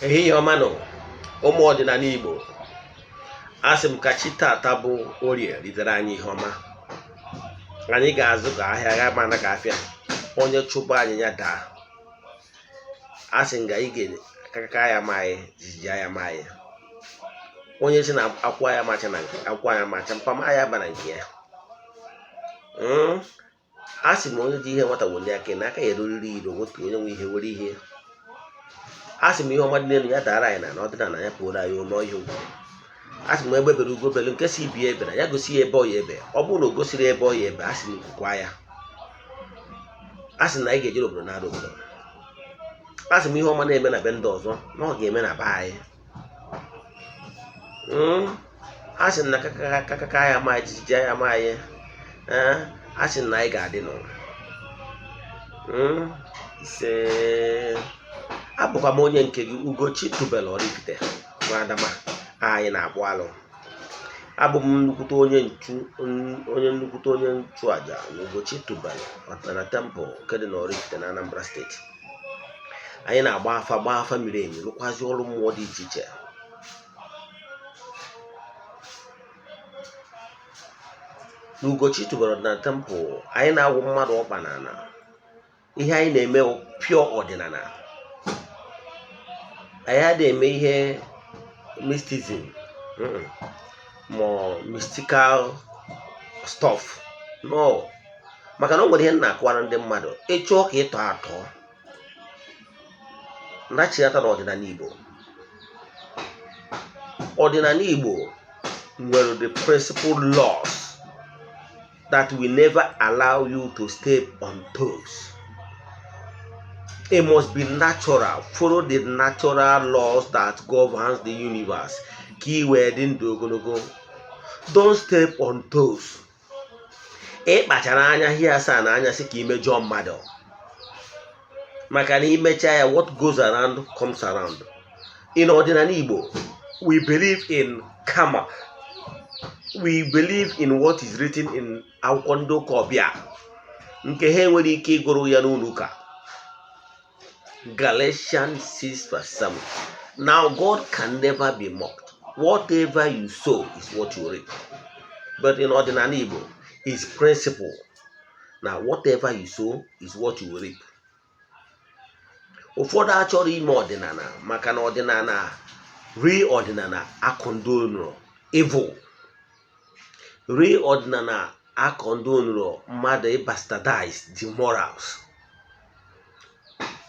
ehihie ọma nọ ụmụ ọdịnala Igbo, asị m ka chi tata bụ orie ritere anyị ihe ọma. Anyị ga-azụ ka ahịa ga mana ka afịa, onye chụba anyị ya daa. Asị nga ige kaka ya mai jiji ya mai, onye si na akwa ya macha na akwa ya macha mpama ya bana nke ya. Asị m onye ji ihe nwata wonye aka na aka ya eruriri iro nwoke onye nwe ihe were ihe. Asị m ihe ọma dị n'elu ya dara anyị na ọdịnala ya pụrụ anyị ụlọ ihe ugwu. Asị m egbe bere ugo belu nke si ibi ebere ya gosi ya ebe ọ ya ebe, ọ bụrụ na o gosiri ebe ọ ya ebe, asị m kwukwa ya. Asị na anyị ga-ejere obodo na-arụ obodo. Asị m ihe ọma na-eme na be ndị ọzọ na ọ ga-eme na be anyị. Asị na kaka ya ma ejiji ya ma anyị. Asị na anyị ga-adị nọ. Abụkwa m onye nke gị Ugochi tubelu Oraifite nwa Adama anyị na-akpụ alụ. Abụ m nnukwute onye nchụaja na Ugochi tubelu na temple nke dị na Oraifite na Anambra steeti. Anyị na-agba afa miri emi, rụkwazi ọrụ mmụọ dị iche iche. Na Ugochi tubelu na temple anyị na-agwụ mmadụ ọkpa n'ala. Ihe anyị na-eme pure ọdịnala. Anyị adịghị eme ihe mysticism ma mystical stuff, no. Maka na o nwere ihe na-akọwara ndị mmadụ ịchọọ ka ịtọ atọ nachiyata na ọdịnala Igbo. Ọdịnala Igbo nwere the principal laws that will never allow you to step on toes. It must be natural. Follow the natural laws that governs the universe. Keyword in Dogologo. Don't step on toes. Bachara anya here sa na anya si ka imejọ mmadụ. Maka na imecha ya, what goes around comes around. In ọdịnala Igbo, we believe in karma. We believe in what is written in akwụkwọ ndị ụka ọbịa, nke ha nwere ike ịgụrụ ya n'ụlọ ụka. Galatians 6:7. Now God can never be mocked. Whatever you sow is what you reap. But in ordinary Igbo, it's principle. Now whatever you sow is what you reap. Ụfọdụ achọrọ ime ọdịnala maka na ọdịnala real ọdịnala akondonro evil. Real ọdịnala akondonro mmadụ bastardize the morals.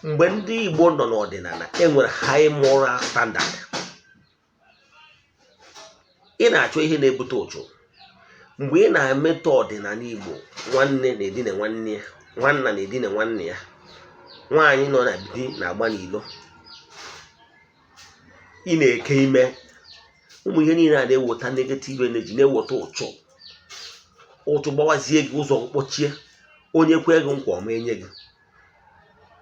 Mgbe ndị Igbo nọ n'ọdịnala enwere high moral standard. Ị na-achọ ihe na-ebute ụchụ. Mgbe ị na-emetọ ọdịnala Igbo, nwanne na-edina nwanne ya, nwanna na-edina nwanne ya, nwaanyị nọ na di na-agba n'ilo, ị na-eke ime, ụmụ ihe niile a na-eweta negative energy, na-eweta ụchụ. Ụchụ gbawazie gị ụzọ mkpọchie, onye kwe gị nkwa ọma enye gị.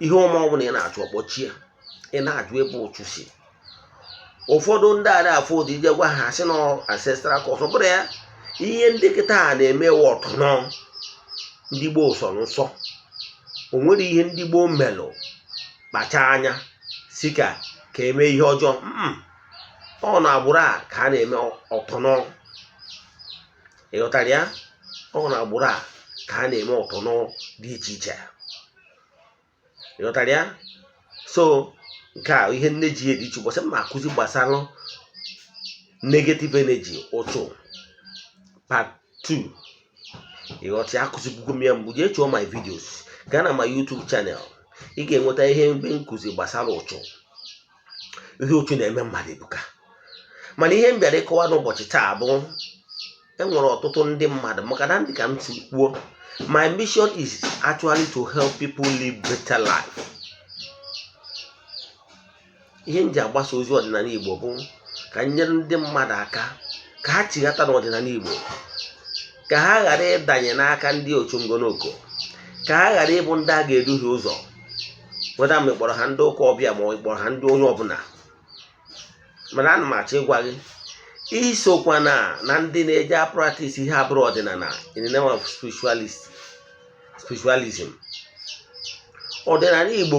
Ihe ọma ọbụla ị na-achọ ọkpọchie, ị na-ajụ ebe ụchụ si. Ụfọdụ ndị ada afọ ụdị ije gwa ha sị na ancestral cause, ọ bụrụ ya ihe ndị kịta na-eme wọtụ nọ ndị Gboo sọ nsọ. O nwere ihe ndị Gboo melụ kpacha anya si ka eme ihe ọjọọ. Ọ na-agbụrụ a ka a na-eme ọtọnọ. Ịghọtara ya? Ọ na-agbụrụ a ka a na-eme ọtọnọ dị iche iche. Ịghọtara ya? So nke a ihe nne ji dị iche ụbọchị m na-akụzi gbasara negative energy ụchụ part 2. Ịghọta akụzibugo m ya mgbe jee chọọ my videos, gaa na my YouTube channel. Ị ga-enweta ihe mgbe nkụzi gbasara ụchụ. Ihe ụchụ na-eme mmadụ ebuka. Mana ihe m bịara ịkọwa n'ụbọchị taa bụ enwere ọtụtụ ndị mmadụ, maka na ndị ka m si kwuo, my mission is actually to help people live better life. Ihe m ji agbasa ozi ọdịnala Igbo bụ ka nyere ndị mmadụ aka ka ha chighata n'ọdịnala Igbo, ka ha ghara ịdanye n'aka ndị ochongonoko, ka ha ghara ịbụ ndị a ga-eduhie ụzọ, weda ma ịkpọrọ ha ndị ụka ọbịa ma ịkpọrọ ha ndị onye ọbụla. Mana ana m achọ ịgwa gị, isokwa na ndị na-eje practice ihe abụrụ ọdịnala in the name of spiritualism. ọdịnala Igbo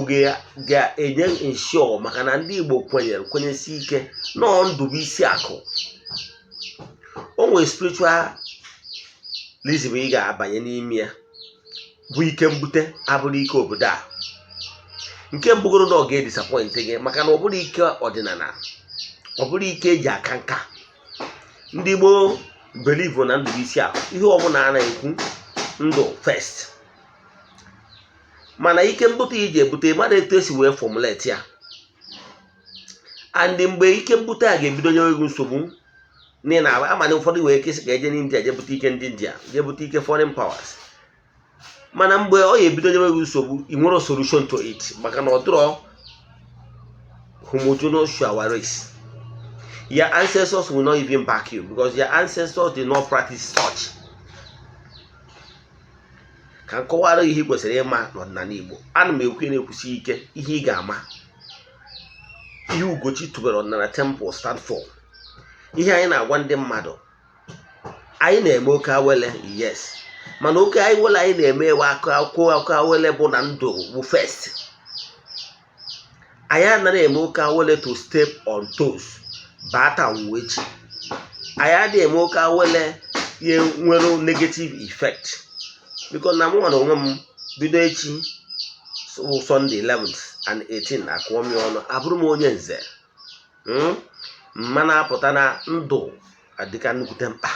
ga-enye ensure maka na ndị Igbo kwenyesi ike nọọ ndụ bụ isi akụ. O nwere spiritualism ị ga-abanye n'ime ya bụ ike mbute abụrụ ike obodo a. Nke mbugoro na ọ ga-edisappoint gị maka na ọ bụrụ ike ọdịnala, ọ bụrụ ike eji aka nka. Ndị Igbo believe na ndụ bụ isi akụ, ihe ọbụla a na-ekwu ndụ first. Mana ike mbute iji ebute mmadụ etu esi wee formulate ya, and mgbe ike mbute a ga-ebido nyewe gị nsogbu n'ihi na amana ụfọdụ wee kesị ka eje n'India je bute ike ndị India, je bute ike foreign powers. Mana mgbe ọ ga-ebido nyewe gị nsogbu, ị nwere solution to it maka na ọ dịrọ homogeneous to our race. Your ancestors will not even back you because your ancestors did not practice such. Ka nkọwara ihe kwesịrị ịma n'ọdịnala Igbo. Ana m ekwu na-ekwusi ike ihe ị ga-ama. Ihe Ugochi tubelu ọdịnala temple stand for. Ihe anyị na-agwa ndị mmadụ, anyị na-eme oke awele, yes, mana oke awele anyị na-eme ewe akụ awele bụ na ndụ bụ first. Anyị anaghị eme oke awele to step on toes bata nwechi. Anyị adịghị eme oke awele ihe nwere negative effect because na mụ na onwe m bido echi Sunday 11th and 18 akụọ m ọnụ abụrụ m onye nze. Mana apụta na ndụ adịka nnukwute mkpa.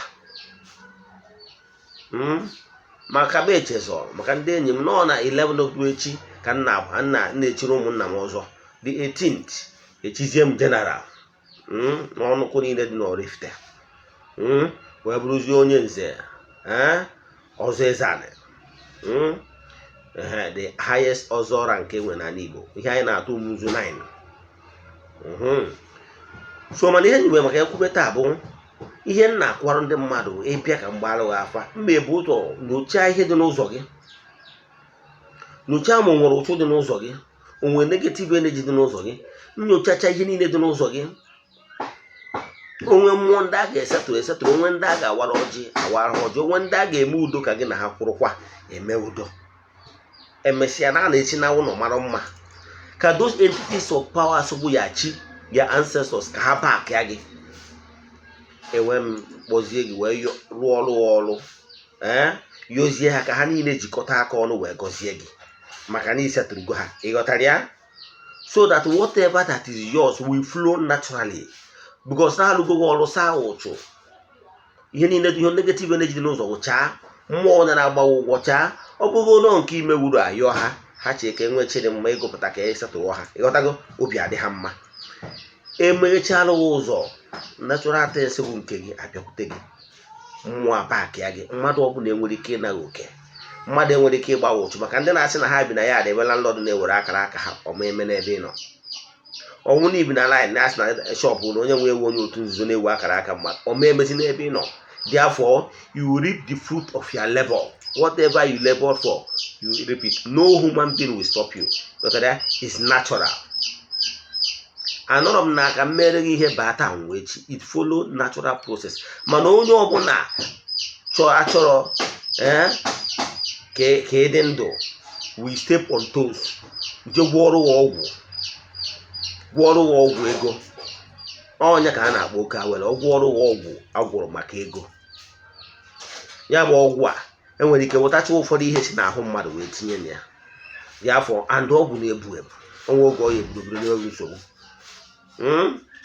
Maka be echezọ maka ndị enyi m nọ na 11 October echi ka na-echiri ụmụnna m ọzọ. The 18th echizie m general n'ọnụkwụ niile dị n'Oraifite wee bụrụzie onye nze ọzọ Eze-Ana, the highest ọzọ rank enwe n'ala Igbo. Ihe anyị na-atụ umuzu 9. So mana ihe nyiwe maka ekwube taa bụ ihe nna akwara ndị mmadụ ịbịa ka mgbalụ afa mma ebu ụzọ nyochaa ihe dị n'ụzọ gị, nyochaa ma o nwere ụtụ dị n'ụzọ gị, o nwere negative energy dị n'ụzọ gị, nyochacha ihe niile dị n'ụzọ gị. Onwe mmụọ ndị a ga-esetụrụ, onwe ndị a ga-awara ọjị awara ọjị, onwe ndị a ga-eme udo ka gị na ha kwụrụkwa eme udo. Emesịa na a na-esi na ụlọ mara mma ka those entities of power asọgbu ya chi ya ancestors ka ha back ya gị. Enwe m kpọzie gị wee rụọ ọrụ yozie ha ka ha niile jikọta aka ọnụ wee gọzie gị maka na isetụrụgo ha. Ịghọtara ya? So that whatever that is yours will flow naturally because na alụgo gị ọrụ saa ụchụ. Ihe niile ihe negative energy dị n'ụzọ ụchaa, mmụọ na-agbawa ụgwọ chaa. Ọ bụghị ụlọ nke ime wuru ayọ ha chee ka enwechiri mma ịgụpụta ka esetụrụ ha. Ịghọtago? Obi adị ha mma. Emeghechala ụzọ natural things bụ nke gị abịakwute gị, mmụọ abak ya gị. Mmadụ ọbụla enwere ike ịnaghị oke, mmadụ enwere ike ịgbawa ụchụ maka ndị na-asị na ha bi na ya adị ebela nlọdụ na-ewere akara aka ha ọma eme n'ebe ị nọ. Ọnwụ na ibi na line na-asị na shọpụ na onye nwe ewu onye otu nzuzo na-ewu akara aka mmadụ ọma emezi n'ebe ị nọ. Therefore, you reap the fruit of your labor. Whatever you labor for, you reap it. No human being will stop you. Because that is natural. Anọrọ m n'aka mmere gị ihe bata nwechi. It follow natural process. Mana onye ọbụla achọrọ ka ịdị ndụ, we step on toes. Je gwọọrụ ọgwụ ego. Onye ka a na-akpọ oke awele, ọgwụọrụ ọgwụ agwụrụ maka ego. Ya bụ ọgwụ a enwere ike wetacha ụfọdụ ihe si n'ahụ mmadụ wee tinye na ya. Ya afọ and ọgwụ na-ebu onwe oge ọ ya ebidobido n'enweghị nsogbu.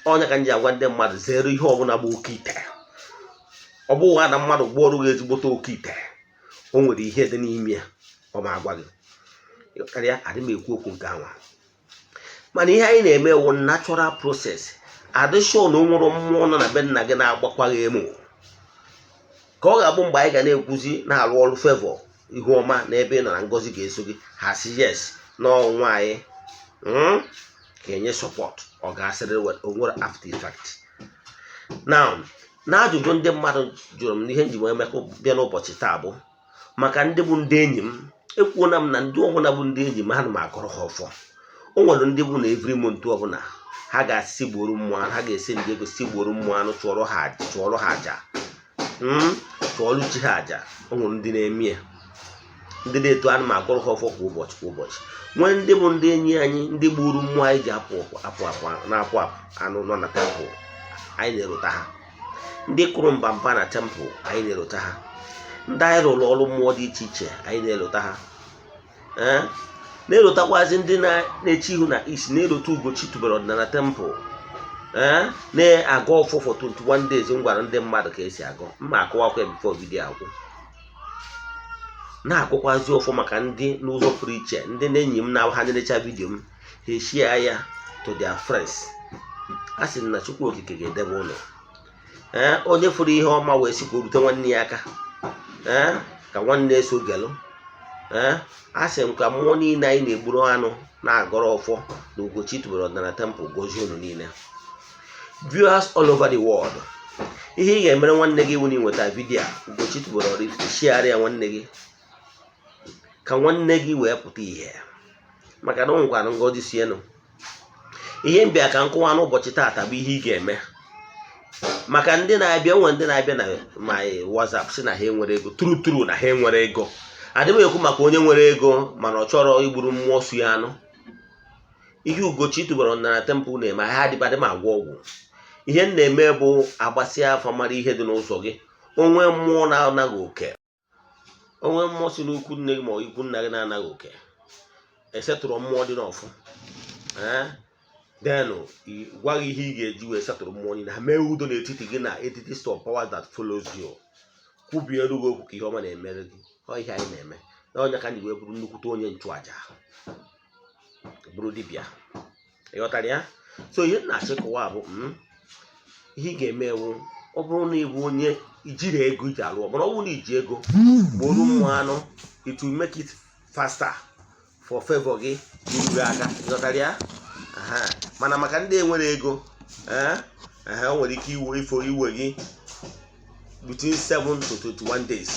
Onye ka nji agwa ndị mmadụ zere ihe ọbụla bụ oke ite. Ọ bụghị na mmadụ gwọọrụ gị ezigbote oke ite, o nwere ihe dị n'ime ya ọ ma agwa gị. Karịa adị m ekwu okwu nke anwa. Mana ihe anyị na-eme wụ natural process. Adịshọ na o nwere mmụọ nọ na be nna gị na-agbakwaghị emo ka ọ ga-abụ mgbe anyị ga na-ekwuzi na-arụ ọrụ favor ihu ọma na ebe ị nọ na ngọzi ga-eso gị ha si yes n'ọnwa anyị ka enye support ọ ga-asịrị onwere after effect. Now na ajụjụ ndị mmadụ jụrụ m n'ihe nji wee bịa n'ụbọchị taa bụ maka ndị bụ ndị enyi m. Ekwuona m na ndị ọbụla bụ ndị enyi m ha na m akọrọ ha ọfọ. O nwere ndị bụ na every month ọbụla ha ga-asị gboro mmụọ anụ, ha ga-esi ndị ego si gboro mmụọ anụ chụọrọ ha aja chụọrọ chi ha aja. O nwere ndị na-eme ya ndị na-eto anụ ma agụrụ ha ọfọ kwa ụbọchị kwa ụbọchị. Nwee ndị bụ ndị enyi anyị ndị gburu mmụọ anyị ji apụ na-apụ anụ nọ na tempụl, anyị na-erota ha. Ndị kụrụ mbamba na tempụl, anyị na-erota ha. Ndị anyị rụrụ ọrụ mmụọ dị iche iche, anyị na-erota ha. Na-erotakwazi ndị na-eche ihu na isi, na-erota Ugochi tubelu ọdịnala tempụl, na-agụ ọfọ for 21 days. M gwara ndị mmadụ ka esi agụ, mma akụwakwa bifo vidiyo agwụ. Na-agụkwazi ọfọ maka ndị n'ụzọ pụrụ iche, ndị na-enyi m na ha na-enecha vidiyo m, ha eshie ya to their friends. A sị na Chukwu okike ga-edebe ụlọ. Onye fụrụ ihe ọma wee sị ka o rute nwanne ya aka, ka nwanne eso gelu. A sị m ka mmụọ niile anyị na-egburu anụ na-agọrọ ọfọ na Ugochi tubelu ọdịnala tempụl gozie unu niile. Viewers all over the world, ihe ị ga-emere nwanne gị wụ nweta vidiyo Ugochi tubelu Oraifite, share ya nwanne gị, ka nwanne gị wee pụta ihe, maka na ọ nwere ngọzi sienụ. Ihe mbịa ka nkụwa n'ụbọchị taata bụ ihe ị ga-eme maka ndị na-abịa. Nwe ndị na-abịa na my WhatsApp si na ha enwere ego, true na ha enwere ego. Adị m ekwu maka onye nwere ego mana ọ chọrọ igburu mmụọ su ya anụ. Ihe Ugochi tubelu ọdịnala tempụl na-eme, ha adịbadị m agwọ ọgwụ. Ihe m na-eme bụ agbasịa afọ mara ihe dị n'ụzọ gị. Onwe mmụọ na-anaghị oke, onwe mmụọ si n'ukwu nne gị ma ikwu nna gị na-anaghị oke, esetụrụ mmụọ dị n'ọfụ, denụ gwa gị ihe ị ga-eji wee setụrụ mmụọ niile ha, mee udo n'etiti gị na entities of power that follows you. Kwubie erughị okwu ka ihe ọma na-emere gị. Ọ ihe anyị na-eme na onye ka anyị wee bụrụ nnukwute onye nchụaja, bụrụ dibịa. Ịghọtara ya? So ihe na-achịkọwa bụ ihe ị ga-eme ewu. Ọ bụrụ na ịbụ onye ijiri ego iji alụ ọrụ, ọ bụrụ na iji ego gburu mmụọ anụ, it will make it faster for favor gị iru aka. Ịghọtara ya? Mana maka ndị enwere ego, o nwere ike iwe gị between 7 to 21 days.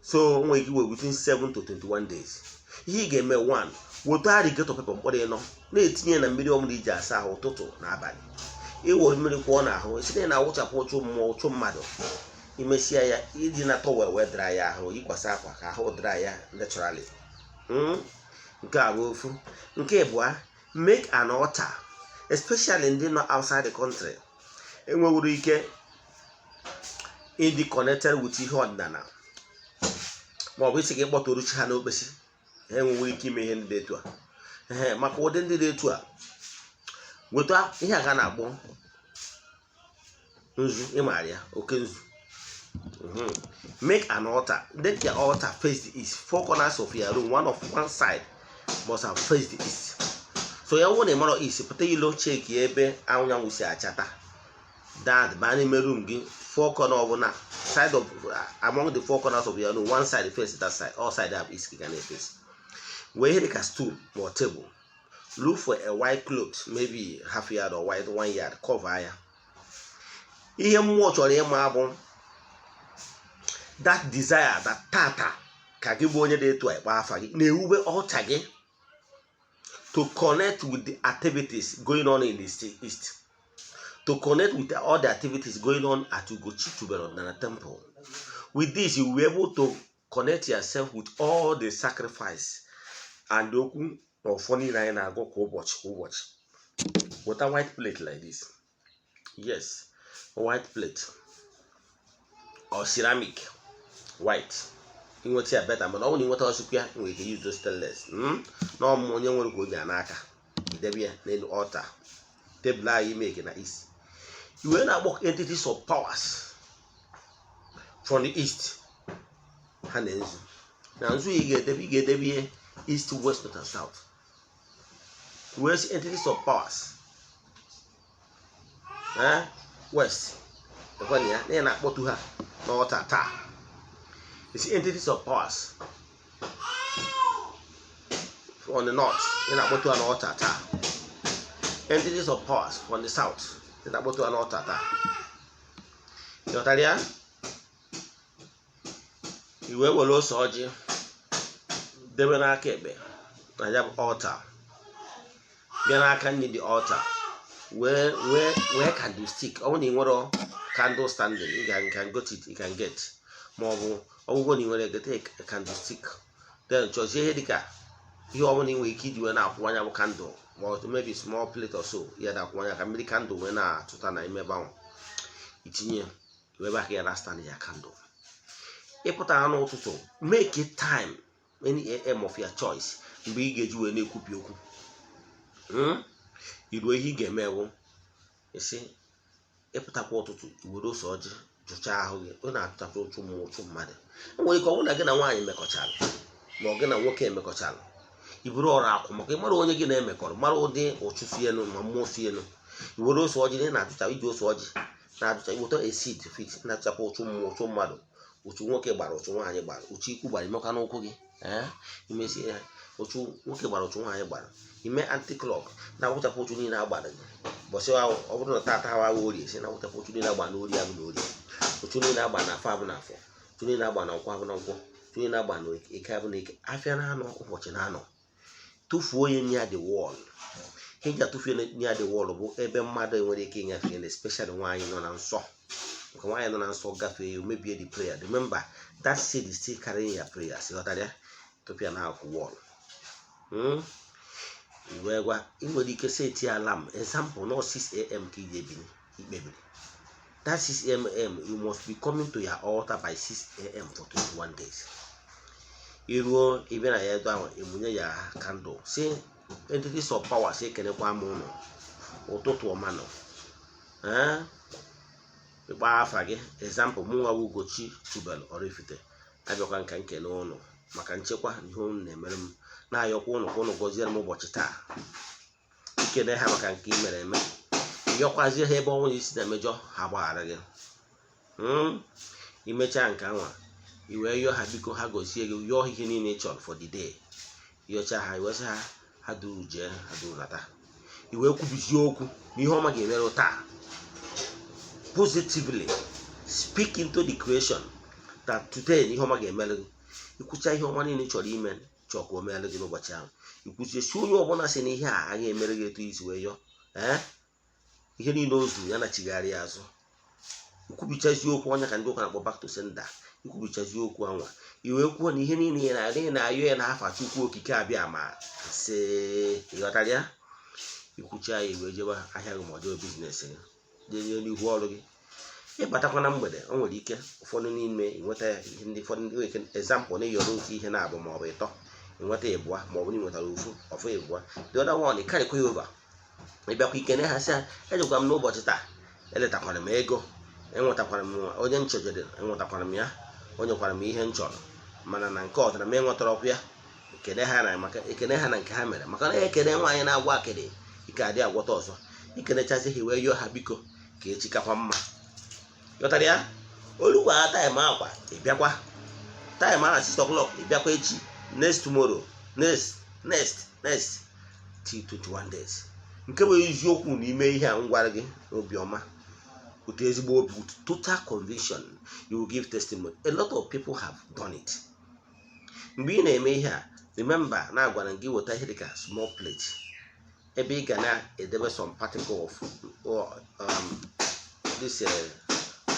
So o nwere ike iwe between 7 to 21 days. Ihe ị ga-eme, 1, weta alligator pepper mkpọrọ ịnọ, na-etinye na mmiri ọmụrụ iji asa ahụ ụtụtụ na abalị. Iwere mmiri kwụọ n'ahụ, esi na awụchapụ ụchụ mmụọ, ụchụ mmadụ. Imesịa ya iji na tọwel wee dra ya ahụ, yikwasị akwa ka ahụ dra ya naturally. Nke a bụ ofu. Nke abụọ, make an altar, especially ndị nọ outside the country. Enwewuru ike ịdị connected with ihe ọdịnala, ma ọ bụ isi gị kpọtụrụ chi ha n'okpesi. Enwewuru ike ime ihe ndị dị etu a. Maka ụdị ndị dị etu a, weta ihe a ga na-akpọ nzu, ịmara ya, oke nzu. Make an altar. Let your altar face the east. 4 corners of your room, one side must have faced the east. So ya wụ na ịmara isi, pụta ilo cheki ebe anyanwụ si achata. That ba n'ime room gị, 4 corner ọbụla, side of among the 4 corners of your room, one side face that side, all side have east ka na-efesi. Wee here ka stool or table. Look for a white cloth, maybe half yard or 1 yard, cover ya. Ihe mmụọ chọrọ ịma bụ that desire, that tata ka gị bụ onye dị etu a ịkpa afa gị na-ewube altar gị to connect with the activities going on in the east, to connect with all the activities going on at Ugochi tubelu ọdịnala temple. With this, you will be able to connect yourself with all the sacrifice and okwu of funny line and go watch. With a white plate like this. Yes, a white plate or ceramic white. You want to better, but only what else we can use the stainless. No more you want to go Yanaka. There be an altar. Table you make in the east. You will not walk entities of powers from the east. Hanenzu. Now, you get there be east, west, north, and south. West entities of powers. West. The one here, they are not what to have. North, it's entities of powers. On the north, they are not what to an altar. Entities of powers from the south, they are not what to an altar. You know that? You will also urge they will not keep it. I have altar. Then I can need the altar. Where can you stick? Only one candle standing. You can get it. You can get. ma ọ bụ ọgwụgwọ na ị nwere get a candlestick, then chọzie ihe dịka ihe ọ bụla ị nwere ike iji wee na-akwụ anya bụ candle ma ọ maybe small plate or so ya na-akwụ anya ka mmiri candle wee na-atụta na ime banwe itinye wee baka ya na stand ya candle. Ịpụtara n'ụtụtụ make it time any am of your choice mgbe ị ga-eji wee na-ekwupi okwu. Iruo ihe ị ga-eme bụ isi ịpụtakwa ụtụtụ iwere ose ọjị jụchaa ahụ gị, ọ na-atụtakwa ụchụ mmadụ. Enwere ike ọ bụrụ na gị na nwaanyị mekọchara ma ọ gị na nwoke emekọchara, iburu ọrụ akwụ maka ịmara onye gị na-emekọrọ, mara ụdị ụchụ fienu ma mmụọ fienu. Iwere ose ọjị na-atụcha, iji ose ọjị na-atụcha iweta acid fit na-atụchakwa ụchụ mmụọ, ụchụ mmadụ, ụchụ nwoke gbara, ụchụ nwaanyị gbara, ụchụ ikwu gbara imekwa n'ụkwụ gị imesie ya, ụchụ nwoke gbara, ụchụ nwaanyị gbara, ime anti-clock na-awụchapụ ụchụ niile agbara gị. Bọsị ahụ ọ bụrụ na tata hawa ahụ orie si na-awụchapụ ụchụ niile agba na ori abụ na orie, ụchụ niile agba na afọ abụ na afọ, ụchụ niile agba na nkwọ abụ na nkwọ, ụchụ niile agba na eke abụ na eke. Afịa na-anọ ụbọchị na-anọ, tụfuo onye near the wall. Ihe ji atụfuo near the wall bụ ebe mmadụ nwere ike ịnyafe na especially nwaanyị nọ na nsọ. Nke nwaanyị nọ na nsọ gafee ya mebie the prayer. Remember that seed is still carrying your prayer. Ghọtara ya? Tụpịa na akwụ wall. Iwe gwa ị nwere ike seti alarm. Example no 6 AM ka ị ga-ebili ikpebiri. That 6 AM you must be coming to your altar by 6 AM for 21 days. Iruo ibe na ya edo ahụ emunye ya candle. Si entities of power si ekenekwa m ụnụ ụtụtụ ọma nọ. Ịkpa afa gị. Example mụ nwa Ugochi tubelu Oraifite abịakwa nka nkene ụnụ maka nchekwa ihe ụnụ na-emere m, na-ayọkwa ụnụ ka ụnụ gọziere m ụbọchị taa. Ikene ha maka nke ị mere eme, yọkwazie ha ebe ọnwụ isi na emejọ ha gbaghara gị. Imechaa nke anwa iwee yọọ ha biko ha gọzie gị, yọọ ihe niile ị chọrọ for the day. Yọchaa ha iwesị ha duru jee, ha duru nata. Iwee kwubizie okwu na ihe ọma ga-emere taa. Positively speak into the creation that today ihe ọma ga-emere gị. Ikwucha ihe ọma niile chọrọ ime chọọ ka o meere gị n'ụbọchị ahụ. Ikwuchie si onye ọbụla sị na ihe a agaghị emere gị etu isi wee yọọ ihe niile o zuru ya na chigharị azụ. Ikwubichazi okwu ọnya ka ndị ụka na-akpọ back to sender. Ikwubichazi okwu anwa iwee kwuo na ihe niile na-ayọ ya na-afa Chukwu okike abịa ma sị ịghọtara ya. Ikwucha ya iwee jebe ahịa gị ma ọ jebe biznes gị, jee n'ihu ọrụ gị. Ịbatakwa na mgbede o nwere ike ụfọdụ n'ime inweta ihe ndị ụfọdụ ndị nwere example na ịyọrọ otu ihe na-abụ ma ọ bụ ịtọ inweta ịbụa ma ọ bụ na ịnwetara ofu ịbụa. The other one karịkwa ya over. Ịbịakwa ikene ha sị ejekwa m n'ụbọchị taa, eletakwara m ego, enwetakwara m onye nchọjere, enwetakwara m ya, o nyekwara m ihe m chọrọ, mana na nke ọzara m enwetara ọkụ ya. Ekene ha na nke ha mere, maka na ekene nwaanyị na-agwa akịrị ike adị agwọta ọzọ. Ikenechazi ha wee yọọ ha biko ka echi kakwa mma. Ghọtara ya? Olugwa taịm akwa ịbịakwa, taịm ahụ 6 o'clock ịbịakwa echi, next tomorrow, next till 21 days. Nke bụ eziokwu n'ime ihe a ngwara gị obiọma, with ezigbo obi, with total conviction, you will give testimony. A lot of people have done it. Mgbe ị na-eme ihe a, remember na agwara gị weta ihe dịka small plate ebe ị ga na-edebe some particle of this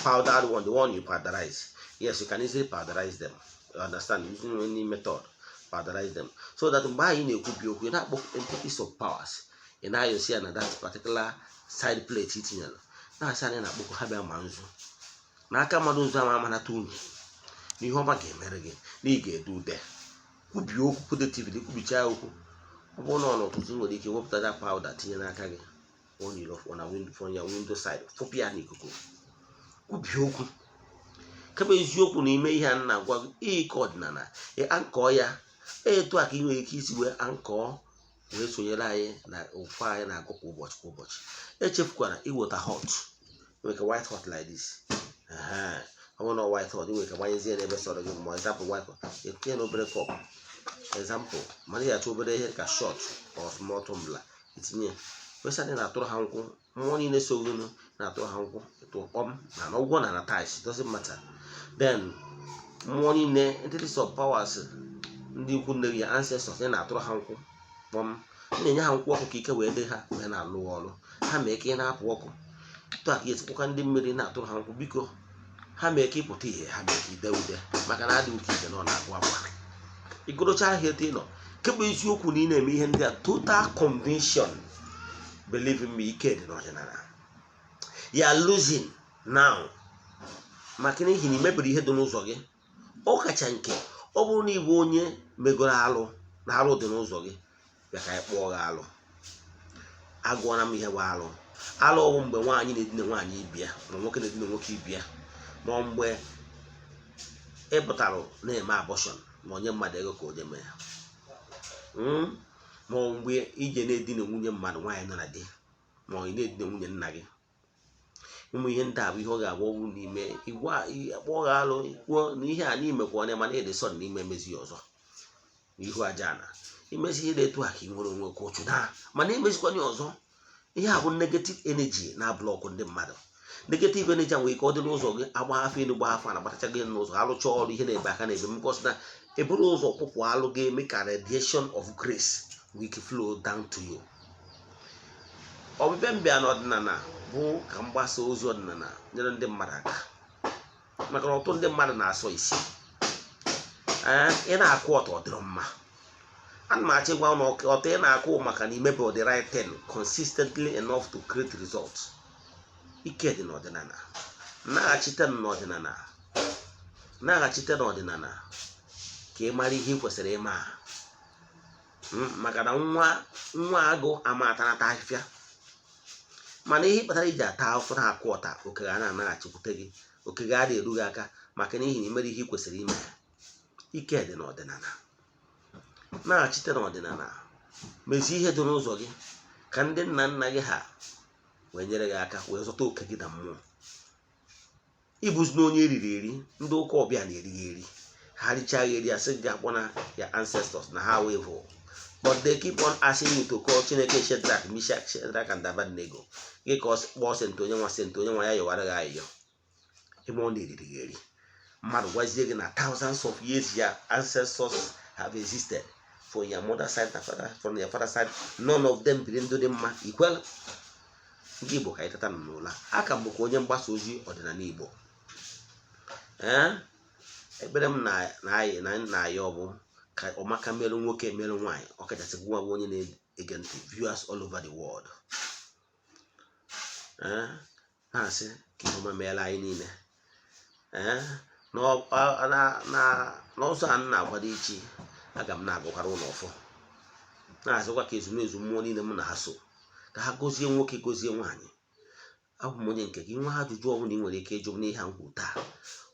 powdered one, the one you powderize. Yes, you can easily powderize them. You understand? Using any method, powderize them. So that mgbe anyị na-ekwubi okwu, na-akpọ entities of powers. Ị na-ayọsi ya na that particular side plate itinyere. Na-asị anyị na-akpọkọ ha bịa ma nzu. N'aka mmadụ nzu ama amanata unyi. N'ihe ọma ga-emere gị, na ị ga-edu ude. Kwubi okwu positively, kwubichaa okwu. Ọ bụrụ na ọ n'ụtụtụ nwere ike wepụta that powder tinye n'aka gị. On your window side, fụpụ ya n'ikuku. Kwubi okwu. Kebe eziokwu n'ime ihe a na-agwa gị, ike ọdịnala, ankọọ ya. Etu a ka ị nwere ike isi wee ankọọ wee sonyere anyị na ofu anyị na-agụ kwa ụbọchị kwa ụbọchị. Echefukwara iweta hot. Nwere ka white hot like this. Ọ bụrụ na white hot, nwere ka gbanyezie n'ebe sọrọ gị. Ma example white hot, etinye n'obere cup. Example, mana ya achọ obere ihe ka shot or small tumbler itinye. Wesa dị na-atụrụ ha nkwụ, mmụọ niile sogonu na-atụrụ ha nkwụ, ịtụ kpọm na ụgwọ na ties, doesn't matter. Then mmụọ niile, entities of powers, ndị ikwu nne ya, ancestors, na-atụrụ ha nkwụ kpọm. Na-enye ha nkwụ ọkụ ka ike wee dị ha wee na-alụ ọrụ. Ha mee ka ị na-apụ ọkụ. Tụ a ka esikwa ndị mmiri na-atụrụ ha nkwụ, biko ha mee ka ịpụta ihe ha mee ka ide ude maka na adịghị ka ide nọ na-agwa agwa igorocha ihe etu ị nọ kemgbe eziokwu na ị na-eme ihe ndị a total conviction believe me ike dị n'ọdịnala ya losing now maka n'ihi na imebiri ihe dị n'ụzọ gị ọ kacha nke ọ bụrụ na ịbụ onye megoro alụ na alụ dị n'ụzọ gị bịa ka anyị kpọọ gị alụ agụọna m ihe bụ alụ ọbụ mgbe nwaanyị na-edina nwaanyị ibia ma nwoke na-edina nwoke ibia ma mgbe ị pụtara na-eme abortion ma onye mmadụ ego ka o jeme ya ma mgbe ije na-edina nwunye mmadụ nwaanyị nọ na di ma ọ na-edina nwunye nna gị ụmụ ihe ndị a bụ ihe ọ ga-agba ọgwụ n'ime akpọ gị alụ kwuo na ihe a n'imekwa onye mana ede sọn n'ime emezi ọzọ n'ihu Aja-Ana imezi ihe na-etu a ka ị nwere onwe ka ụchụ na mana imezikwanye ọzọ ihe a bụ negative energy na blọkụ ndị mmadụ negative energy nwere ike ọ dị n'ụzọ gị agba afọ elu gba afọ na agbatacha gị n'ụzọ alụcha ọrụ ihe na-ebe aka na-ebe mkpọsị na eburu ụzọ kpụpụ alụ ga-eme ka radiation of grace nwee ike flow down to you. Ọbịbịa mbịa n'ọdịnala bụ ka mgbasa ozi ọdịnala nyere ndị mmadụ aka maka na ọtụtụ ndị mmadụ na-asọ isi ị na-akụ ọtọ ọ dịrọ mma ana m achị gwa na ọtọ ị na-akụ maka na imebe the right thing consistently enough to create results. Ike dị n'ọdịnala naghachite n'ọdịnala ka ị mara ihe ị kwesịrị ịma maka na nwa agụ amatanata ahịfịa mana ihe kpatara iji ata afọ na-akụ ọta oke ga na-anaghachikwute gị oke ga ada eru gị aka maka n'ihi na imere ihe ị kwesịrị ime. Ike dị n'ọdịnala naghachite n'ọdịnala mezie ihe dị n'ụzọ gị ka ndị nna nna gị ha wee nyere gị aka wee zọta oke gị na mmụọ. Ịbụzi na onye eriri eri ndị ụka ọbịa na-eri ya eri ha richaa ya eri asị gị akpọ na ya ancestors na ha wee bụ but they keep on asking you to call Chineke Shadrach, Meshach, Shadrach and Abednego gị ka ọ kpọọ sentị onye nwa ya yọwara gị ayịyọ ebe ọ na-eriri gị eri. Mmadụ gwazie gị na thousands of years ya ancestors have existed from your mother side and from your father side, none of them biri ndụ dị mma ikwel. Ndị Igbo ka anyị tata n'ụla aka m bụkwa onye mgbasa ozi ọdịnala Igbo. Ekpere m na ya ọ bụ ka ọmaka merụ nwoke merụ nwaanyị ọkachasị gwa onye na-ege ntị viewers all over the world na-asị ka ihe ọma meela anyị niile n'ọzọ a na-agbado ichi aga m na-agụkwara ụlọ ọfọ na-azụkwa ka ezumezu mmụọ niile m na ha so ka ha gozie nwoke gozie nwaanyị. Abụ m onye nke gị nwa ajụjụ ọbụla ị nwere ike ịjụ n'ihe ha nkwu taa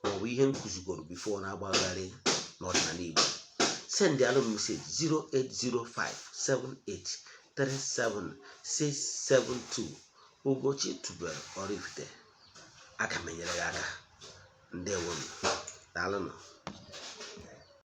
maọbụ ihe m kụzigoro bifo na-agbagharị n'ọdịnala Igbo send alụ message 08058376672 Ugochi tubelu Oraifite aka m enyere gị aka. Ndewo m daalụnụ.